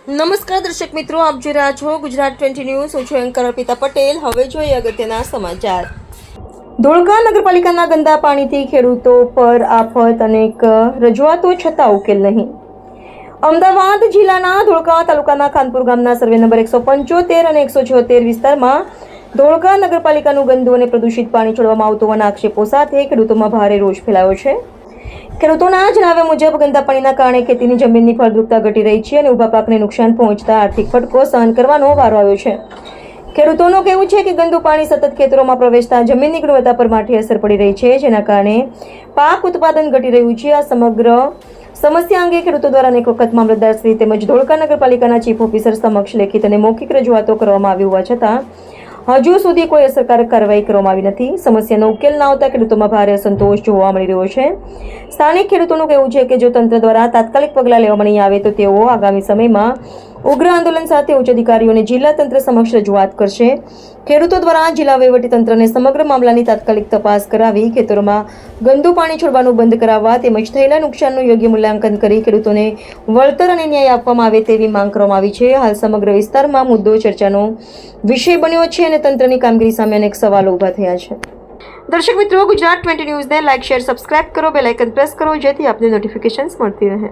નમસ્કાર દર્શક મિત્રો, આપ જોઈ રહ્યા છો ગુજરાત 20 ન્યૂઝ. હું છું એન્કર અર્પિતા પટેલ. હવે જોઈએ અગત્યના સમાચાર. ધોળકા નગરપાલિકાના ગંદા પાણીથી ખેડૂતો પર આફત, અનેક રજૂઆતો છતાં ઉકેલ નહીં. અમદાવાદ જિલ્લાના ધોળકા તાલુકાના ખાનપુર ગામના સર્વે નંબર 175 અને 176 વિસ્તારમાં ધોળકા નગરપાલિકાનું ગંદુ અને પ્રદૂષિત પાણી છોડવામાં આવતું હોવાના આક્ષેપો સાથે ખેડૂતોમાં ભારે રોષ ફેલાયો છે. ખેડૂતોના જણાવ્યા મુજબ ગંદા પાણીના કારણે ખેતીની જમીનની ફળદ્રુપતા ઘટી રહી છે અને ઊભા પાકને નુકસાન પહોંચતા આર્થિક ફટકો સહન કરવાનો વારો આવ્યો છે. ખેડૂતોનું કહેવું છે કે ગંદુ પાણી સતત ખેતરોમાં પ્રવેશતા જમીનની ગુણવત્તા પર માઠી અસર પડી રહી છે, જેના કારણે પાક ઉત્પાદન ઘટી રહ્યું છે. આ સમગ્ર સમસ્યા અંગે ખેડૂતો દ્વારા અનેક વખત મામલતદારશ્રી તેમજ ધોળકા નગરપાલિકાના ચીફ ઓફિસર સમક્ષ લેખિત અને મૌખિક રજૂઆતો કરવામાં આવી હોવા છતાં હજુ સુધી કોઈ અસરકારક કાર્યવાહી કરવામાં આવી નથી. સમસ્યાનો ઉકેલ ન આવતા ખેડૂતોમાં ભારે અસંતોષ જોવા મળી રહ્યો છે. સ્થાનિક ખેડૂતોનું કહેવું છે કે જો તંત્ર દ્વારા તાત્કાલિક પગલાં લેવામાં નહીં આવે તો તેઓ આગામી સમયમાં ઉગ્ર આંદોલન સાથે ઉચ્ચ અધિકારીઓને જિલ્લા તંત્ર સમક્ષ રજૂઆત કરશે. ખેડૂતો દ્વારા જિલ્લા વહીવટીતંત્રને સમગ્ર મામલાની તાત્કાલિક તપાસ કરાવી ખેતરોમાં ગંદુ પાણી છોડવાનું બંધ કરાવવા તેમજ થયેલા નુકસાનનું યોગ્ય મૂલ્યાંકન કરી ખેડૂતોને વળતર અને ન્યાય આપવામાં આવે તેવી માંગ કરવામાં આવી છે. હાલ સમગ્ર વિસ્તારમાં મુદ્દો ચર્ચાનો વિષય બન્યો છે અને તંત્રની કામગીરી સામે અનેક સવાલો ઊભા થયા છે. દર્શક મિત્રો, ગુજરાત 20 ન્યૂઝને લાઇક, શેર, સબસ્ક્રાઇબ કરો, બેલ આઇકન પ્રેસ કરો, જેથી આપને નોટિફિકેશન્સ મળતી રહે.